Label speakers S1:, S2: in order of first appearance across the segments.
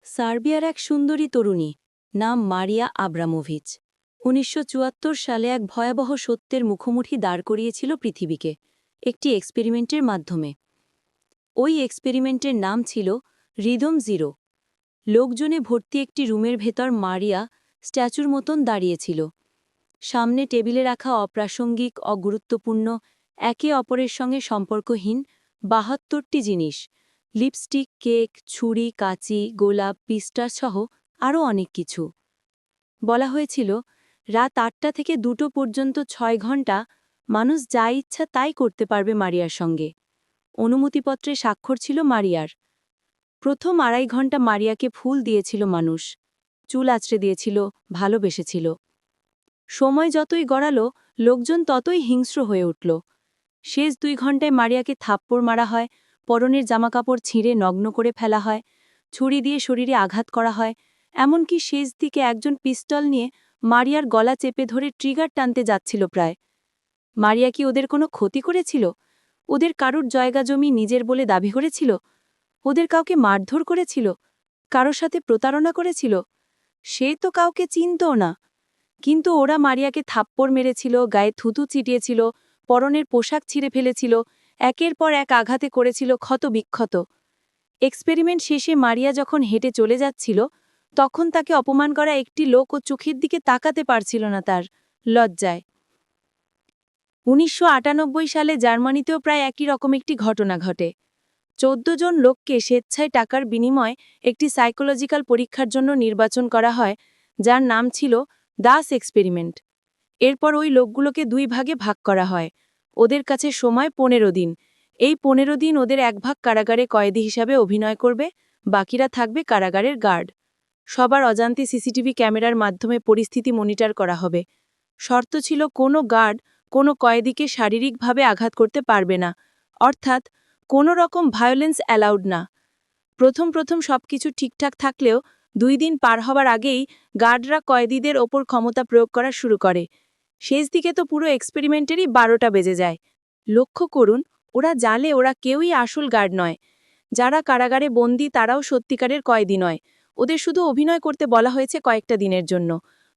S1: সার্বিয়ার এক সুন্দরী তরুণী, নাম মারিয়া আব্রামোভিচ। ১৯৭৪ সালে এক ভয়াবহ সত্যের মুখোমুখি দাঁড় করিয়েছিল পৃথিবীকে, একটি এক্সপেরিমেন্টের মাধ্যমে। ওই এক্সপেরিমেন্টের নাম ছিল রিদম জিরো। লোকজনে ভর্তি একটি রুমের ভেতর মারিয়া স্ট্যাচুর মতন দাঁড়িয়েছিল। সামনে টেবিলে রাখা অপ্রাসঙ্গিক, অগুরুত্বপূর্ণ, একে অপরের সঙ্গে সম্পর্কহীন ৭২টি জিনিস, লিপস্টিক, কেক, ছুরি, কাঁচি, গোলাপ, পিস্টার সহ আরও অনেক কিছু। বলা হয়েছিল রাত ৮টা থেকে ২টো পর্যন্ত ৬ ঘণ্টা মানুষ যা ইচ্ছা তাই করতে পারবে মারিয়ার সঙ্গে। অনুমতিপত্রে স্বাক্ষর ছিল মারিয়ার। প্রথম ২.৫ ঘণ্টা মারিয়াকে ফুল দিয়েছিল মানুষ, চুল আঁচড়ে দিয়েছিল, ভালোবেসেছিল। সময় যতই গড়ালো, লোকজন ততই হিংস্র হয়ে উঠল। শেষ ২ ঘণ্টায় মারিয়াকে থাপ্পড় মারা হয়, পরনের জামাকাপড় ছিঁড়ে নগ্ন করে ফেলা হয়, ছুরি দিয়ে শরীরে আঘাত করা হয়, এমনকি শেষ দিকে একজন পিস্তল নিয়ে মারিয়ার গলা চেপে ধরে ট্রিগার টানতে যাচ্ছিল প্রায়। মারিয়া কি ওদের কোনো ক্ষতি করেছিল? ওদের কারুর জায়গা জমি নিজের বলে দাবি করেছিল? ওদের কাউকে মারধর করেছিল? কারোর সাথে প্রতারণা করেছিল? সে তো কাউকে চিনতও না। কিন্তু ওরা মারিয়াকে থাপ্পড় মেরেছিল, গায়ে থুতু ছিটিয়েছিল, পরনের পোশাক ছিঁড়ে ফেলেছিল, একের পর এক আঘাতে করেছিল ক্ষত-বিক্ষত। এক্সপেরিমেন্ট শেষে মারিয়া যখন হেঁটে চলে যাচ্ছিল, তখন তাকে অপমান করা একটি লোক ও চোখের দিকে তাকাতে পারছিল না তার লজ্জায়। ১৯৯৮ সালে জার্মানিতেও প্রায় একই রকম একটি ঘটনা ঘটে। ১৪ জন লোককে স্বেচ্ছায় টাকার বিনিময়ে একটি সাইকোলজিক্যাল পরীক্ষার জন্য নির্বাচন করা হয়, যার নাম ছিল দাস এক্সপেরিমেন্ট। এরপর ওই লোকগুলোকে ২ ভাগে ভাগ করা হয়। ওদের কাছে সময় ১৫ দিন। এই ১৫ দিন ওদের এক ভাগ কারাগারে কয়েদি হিসাবে অভিনয় করবে, বাকিরা থাকবে কারাগারের গার্ড। সবার অজান্তে সিসিটিভি ক্যামেরার মাধ্যমে পরিস্থিতি মনিটর করা হবে। শর্ত ছিল কোনো গার্ড কোনো কয়েদিকে শারীরিকভাবে আঘাত করতে পারবে না, অর্থাৎ কোনো রকম ভায়োলেন্স অ্যালাউড না। প্রথম সবকিছু ঠিকঠাক থাকলেও ২ দিন পার হবার আগেই গার্ডরা কয়েদিদের ওপর ক্ষমতা প্রয়োগ করা শুরু করে। শেষ দিকে তো পুরো এক্সপেরিমেন্টেরই ১২টা বেজে যায়। লক্ষ্য করুন, ওরা জালে ওরা কেউই আসল গার্ড নয়। যারা কারাগারে বন্দী তারাও সত্যিকারের কয়েদি নয়। ওদের শুধু অভিনয় করতে বলা হয়েছে কয়েকটা দিনের জন্য।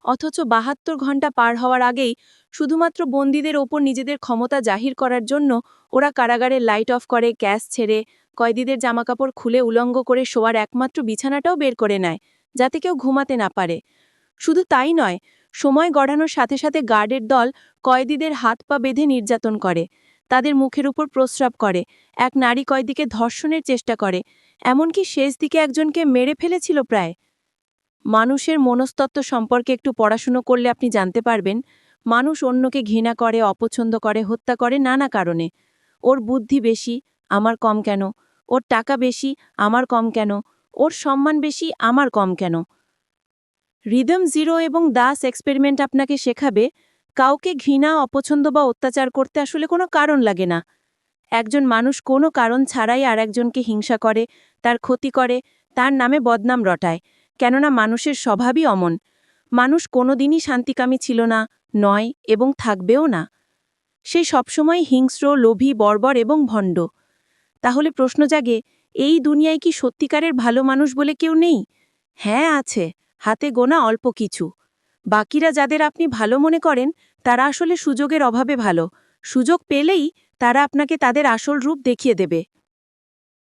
S1: অথচ ৭২ ঘণ্টা পার হওয়ার আগেই শুধুমাত্র বন্দীদের ওপর নিজেদের ক্ষমতা জাহির করার জন্য ওরা কারাগারের লাইট অফ করে, গ্যাস ছেড়ে, কয়েদিদের জামাকাপড় খুলে উলঙ্গ করে শোয়ার একমাত্র বিছানাটাও বের করে নেয়, যাতে কেউ ঘুমাতে না পারে। শুধু তাই নয়, সময় গড়ানোর সাথে সাথে গার্ডের দল কয়েদিদের হাত পা বেঁধে নির্যাতন করে, তাদের মুখের উপর প্রস্রাব করে, এক নারী কয়েদিকে ধর্ষণের চেষ্টা করে, এমনকি শেষ দিকে একজনকে মেরে ফেলেছিল প্রায়। মানুষের মনস্তত্ত্ব সম্পর্কে একটু পড়াশুনো করলে আপনি জানতে পারবেন, মানুষ অন্যকে ঘৃণা করে, অপছন্দ করে, হত্যা করে নানা কারণে। ওর বুদ্ধি বেশি, আমার কম কেন? ওর টাকা বেশি, আমার কম কেন? ওর সম্মান বেশি, আমার কম কেন? রিদম জিরো এবং দাস এক্সপেরিমেন্ট আপনাকে শেখাবে, কাউকে ঘৃণা, অপছন্দ বা অত্যাচার করতে আসলে কোনো কারণ লাগে না। একজন মানুষ কোনো কারণ ছাড়াই আরেকজনকে হিংসা করে, তার ক্ষতি করে, তার নামে বদনাম রটায়, কেননা মানুষের স্বভাবই অমন। মানুষ কোনোদিনই শান্তিকামী ছিল না, নয় এবং থাকবেও না। সে সবসময় হিংস্র, লোভী, বর্বর এবং ভণ্ড। তাহলে প্রশ্ন জাগে, এই দুনিয়ায় কি সত্যিকারের ভালো মানুষ বলে কেউ নেই? হ্যাঁ আছে, হাতে গোনা অল্প কিছু। বাকিরা যাদের আপনি ভালো মনে করেন, তারা আসলে সুযোগের অভাবে ভালো। সুযোগ পেলেই তারা আপনাকে তাদের আসল রূপ দেখিয়ে দেবে।